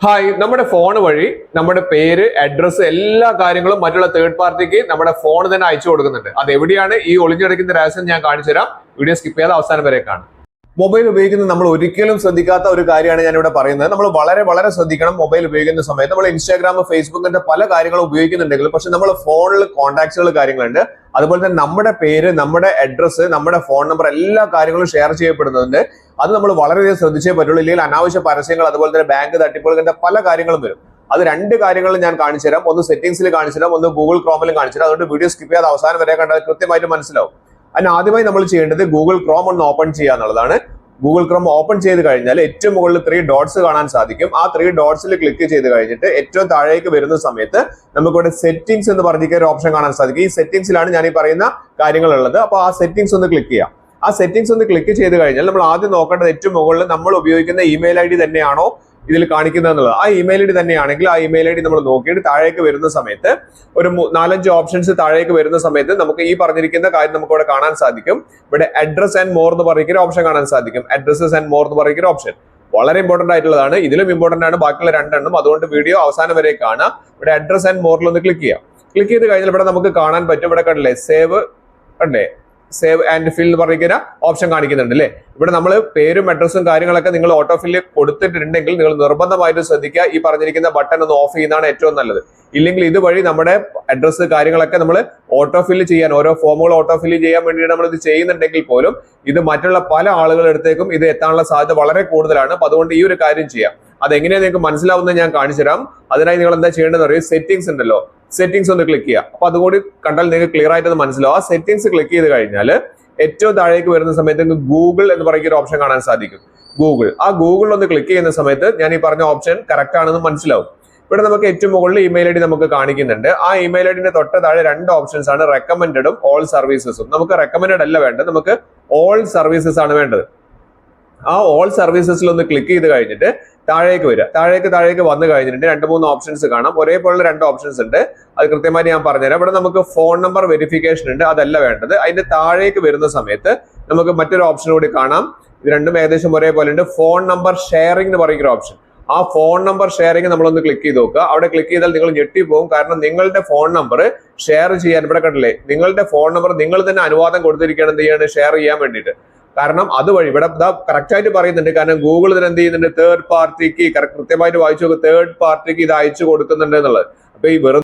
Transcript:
Hi, നമ്മുടെ phone വഴി നമ്മുടെ പേര്, അഡ്രസ്സ്, എല്ലാ കാര്യങ്ങളും മറ്റുള്ള തേർഡ് പാർട്ടിക്ക് നമ്മുടെ ഫോൺ തന്നെ അയച്ചു കൊടുക്കുന്നുണ്ട്. അത് എവിടെയാണ് ഈ ഒളിഞ്ഞിടക്കുന്ന രഹസ്യം ഞാൻ കാണിച്ചു തരാം. വീഡിയോ സ്കിപ്പ് ചെയ്യാതെ അവസാനം വരെ കാണാം. മൊബൈൽ ഉപയോഗിക്കുന്നത് നമ്മൾ ഒരിക്കലും ശ്രദ്ധിക്കാത്ത ഒരു കാര്യമാണ് ഞാൻ ഇവിടെ പറയുന്നത്. നമ്മൾ വളരെ വളരെ ശ്രദ്ധിക്കണം. മൊബൈൽ ഉപയോഗിക്കുന്ന സമയത്ത് നമ്മൾ ഇൻസ്റ്റാഗ്രാം, ഫേസ്ബുക്കിന്റെ പല കാര്യങ്ങളും ഉപയോഗിക്കുന്നുണ്ടെങ്കിലും പക്ഷെ നമ്മൾ ഫോണിൽ കോൺടാക്ട്സുകൾ കാര്യങ്ങളുണ്ട്. അതുപോലെ തന്നെ നമ്മുടെ പേര്, നമ്മുടെ അഡ്രസ്സ്, നമ്മുടെ ഫോൺ നമ്പർ, എല്ലാ കാര്യങ്ങളും ഷെയർ ചെയ്യപ്പെടുന്നുണ്ട്. അത് നമ്മൾ വളരെയധികം ശ്രദ്ധിച്ചേ പറ്റുള്ളൂ. ഇല്ലെങ്കിൽ അനാവശ്യ പരസ്യങ്ങൾ, അതുപോലെ തന്നെ ബാങ്ക് തട്ടിപ്പുകൾ, ഇങ്ങനത്തെ പല കാര്യങ്ങളും വരും. അത് രണ്ട് കാര്യങ്ങളും ഞാൻ കാണിച്ചു തരാം. ഒന്ന് സെറ്റിംഗ്സിൽ കാണിച്ചു തരാം, ഒന്ന് ഗൂഗിൾ ക്രോമിലും കാണിച്ചു തരാം. അതുകൊണ്ട് വീഡിയോ സ്കിപ്പ് ചെയ്യാതെ അവസാനം വരെ കണ്ടാൽ കൃത്യമായിട്ട് മനസ്സിലാവും. അതിന് ആദ്യമായി നമ്മൾ ചെയ്യേണ്ടത് ഗൂഗിൾ ക്രോം ഒന്ന് ഓപ്പൺ ചെയ്യുക എന്നുള്ളതാണ്. ഗൂഗിൾ ക്രോം ഓപ്പൺ ചെയ്ത് കഴിഞ്ഞാൽ ഏറ്റവും മുകളിൽ 3 ഡോട്ട്സ് കാണാൻ സാധിക്കും. ആ 3 ഡോട്ട്സിൽ ക്ലിക്ക് ചെയ്ത് കഴിഞ്ഞിട്ട് ഏറ്റവും താഴേക്ക് വരുന്ന സമയത്ത് നമുക്കിവിടെ സെറ്റിംഗ്സ് എന്ന് പറഞ്ഞിട്ട് ഒരു ഓപ്ഷൻ കാണാൻ സാധിക്കും. ഈ സെറ്റിംഗ്സിലാണ് ഞാൻ ഈ പറയുന്ന കാര്യങ്ങൾ ഉള്ളത്. അപ്പോൾ ആ സെറ്റിംഗ്സ് ഒന്ന് ക്ലിക്ക് ചെയ്യാം. ആ സെറ്റിംഗ്സ് ഒന്ന് ക്ലിക്ക് ചെയ്ത് കഴിഞ്ഞാൽ നമ്മൾ ആദ്യം നോക്കേണ്ടത് ഏറ്റവും മുകളിൽ നമ്മൾ ഉപയോഗിക്കുന്ന ഇമെയിൽ ഐ ഡി തന്നെയാണോ ഇതിൽ കാണിക്കുന്നത് എന്നുള്ളത്. ആ ഇമെയിൽ ഐ ഡി തന്നെയാണെങ്കിൽ ആ ഇമെയിൽ ഐ ഡി നമ്മൾ നോക്കിയിട്ട് താഴേക്ക് വരുന്ന സമയത്ത് ഒരു 4-5 ഓപ്ഷൻസ് താഴേക്ക് വരുന്ന സമയത്ത് നമുക്ക് ഈ പറഞ്ഞിരിക്കുന്ന കാര്യം നമുക്ക് ഇവിടെ കാണാൻ സാധിക്കും. ഇവിടെ അഡ്രസ് ആൻഡ് മോർ എന്ന് പറയുന്ന ഓപ്ഷൻ കാണാൻ സാധിക്കും. അഡ്രസ്സസ് ആൻഡ് മോർ എന്ന് പറയുന്ന ഓപ്ഷൻ വളരെ ഇമ്പോർട്ടന്റ് ആയിട്ടുള്ളതാണ്. ഇതിലും ഇമ്പോർട്ടന്റ് ആണ് ബാക്കിയുള്ള രണ്ടെണ്ണം. അതുകൊണ്ട് വീഡിയോ അവസാനം വരെ കാണാം. ഇവിടെ അഡ്രസ് ആൻഡ് മോറിൽ ഒന്ന് ക്ലിക്ക് ചെയ്യാം. ക്ലിക്ക് ചെയ്ത് കഴിഞ്ഞാൽ ഇവിടെ നമുക്ക് കാണാൻ പറ്റും. ഇവിടെ കണ്ടില്ലേ, സേവ് കണ്ടേ, സേവ് ആൻഡ് ഫിൽ എന്ന് പറയുന്ന ഓപ്ഷൻ കാണിക്കുന്നുണ്ട് അല്ലേ. ഇവിടെ നമ്മൾ പേരും അഡ്രസ്സും കാര്യങ്ങളൊക്കെ നിങ്ങൾ ഓട്ടോ ഫില്ല് കൊടുത്തിട്ടുണ്ടെങ്കിൽ നിങ്ങൾ നിർബന്ധമായിട്ട് ശ്രദ്ധിക്കുക. ഈ പറഞ്ഞിരിക്കുന്ന ബട്ടൺ ഒന്ന് ഓഫ് ചെയ്യുന്നതാണ് ഏറ്റവും നല്ലത്. ഇല്ലെങ്കിൽ ഇതുവഴി നമ്മുടെ അഡ്രസ്സ് കാര്യങ്ങളൊക്കെ നമ്മൾ ഓട്ടോ ഫില്ല് ചെയ്യാൻ, ഓരോ ഫോമുകൾ ഓട്ടോ ഫില്ല് ചെയ്യാൻ വേണ്ടിയിട്ട് നമ്മൾ ഇത് ചെയ്യുന്നുണ്ടെങ്കിൽ പോലും ഇത് മറ്റുള്ള പല ആളുകളുടെ അടുത്തേക്കും ഇത് എത്താനുള്ള സാധ്യത വളരെ കൂടുതലാണ്. അപ്പൊ അതുകൊണ്ട് ഈ ഒരു കാര്യം ചെയ്യാം. അതെങ്ങനെയാണ് നിങ്ങൾക്ക് മനസ്സിലാവുന്നത് ഞാൻ കാണിച്ചു തരാം. അതിനായി നിങ്ങൾ എന്താ ചെയ്യേണ്ടതെന്ന് അറിയാം, സെറ്റിംഗ്സ് ഉണ്ടല്ലോ, സെറ്റിംഗ്സ് ഒന്ന് ക്ലിക്ക് ചെയ്യുക. അപ്പൊ അതുകൂടി കണ്ടാൽ നിങ്ങൾക്ക് ക്ലിയർ ആയിട്ട് മനസ്സിലാവും. ആ സെറ്റിംഗ്സ് ക്ലിക്ക് ചെയ്ത് കഴിഞ്ഞാൽ ഏറ്റവും താഴേക്ക് വരുന്ന സമയത്ത് നിങ്ങൾക്ക് ഗൂഗിൾ എന്ന് പറയുന്ന ഒരു ഓപ്ഷൻ കാണാൻ സാധിക്കും. ഗൂഗിൾ, ആ ഗൂഗിൾ ഒന്ന് ക്ലിക്ക് ചെയ്യുന്ന സമയത്ത് ഞാൻ ഈ പറഞ്ഞ ഓപ്ഷൻ കറക്റ്റ് ആണെന്ന് മനസ്സിലാവും. ഇവിടെ നമുക്ക് ഏറ്റവും മുകളിൽ ഇമെയിൽ ഐ ഡി നമുക്ക് കാണിക്കുന്നുണ്ട്. ആ ഇമെയിൽ ഐ ഡിന്റെ തൊട്ട് താഴെ 2 ഓപ്ഷൻസ് ആണ്, റെക്കമെൻഡഡും ഓൾ സർവീസസും. നമുക്ക് റെക്കമെൻഡഡ് അല്ല വേണ്ടത്, നമുക്ക് ഓൾ സർവീസസ് ആണ് വേണ്ടത്. ആ ഓൾ സർവീസസിൽ ഒന്ന് ക്ലിക്ക് ചെയ്ത് കഴിഞ്ഞിട്ട് താഴേക്ക് വരിക. താഴേക്ക് വന്നു കഴിഞ്ഞിട്ട് 2-3 ഓപ്ഷൻസ് കാണാം. ഒരേപോലുള്ള 2 ഓപ്ഷൻസ് ഉണ്ട്. അത് കൃത്യമായിട്ട് ഞാൻ പറഞ്ഞുതരാം. ഇവിടെ നമുക്ക് ഫോൺ നമ്പർ വെരിഫിക്കേഷൻ ഉണ്ട്, അതല്ല വേണ്ടത്. അതിന്റെ താഴേക്ക് വരുന്ന സമയത്ത് നമുക്ക് മറ്റൊരു ഓപ്ഷൻ കൂടി കാണാം. ഇത് രണ്ടും ഏകദേശം ഒരേപോലെ ഉണ്ട്. ഫോൺ നമ്പർ ഷെയറിംഗ് എന്ന് പറയുന്ന ഓപ്ഷൻ. ആ ഫോൺ നമ്പർ ഷെയറിംഗ് നമ്മളൊന്ന് ക്ലിക്ക് ചെയ്ത് നോക്കുക. അവിടെ ക്ലിക്ക് ചെയ്താൽ നിങ്ങൾ ഞെട്ടിപ്പോകും. കാരണം നിങ്ങളുടെ ഫോൺ നമ്പർ ഷെയർ ചെയ്യാൻ ഇവിടെ കണ്ടില്ലേ, നിങ്ങളുടെ ഫോൺ നമ്പർ നിങ്ങൾ തന്നെ അനുവാദം കൊടുത്തിരിക്കുകയാണ് എന്ത് ചെയ്യാണ്, ഷെയർ ചെയ്യാൻ വേണ്ടിയിട്ട്. കാരണം അതുവഴി ഇവിടെ കറക്റ്റ് ആയിട്ട് പറയുന്നുണ്ട്. കാരണം ഗൂഗിൾ ഇതിന് എന്ത് ചെയ്യുന്നുണ്ട്, തേർഡ് പാർട്ടിക്ക് കൃത്യമായിട്ട് വായിച്ചു നോക്കുക, തേർഡ് പാർട്ടിക്ക് ഇത് അയച്ചു കൊടുക്കുന്നുണ്ട് എന്നുള്ളത്. അപ്പൊ ഈ വെറുതെ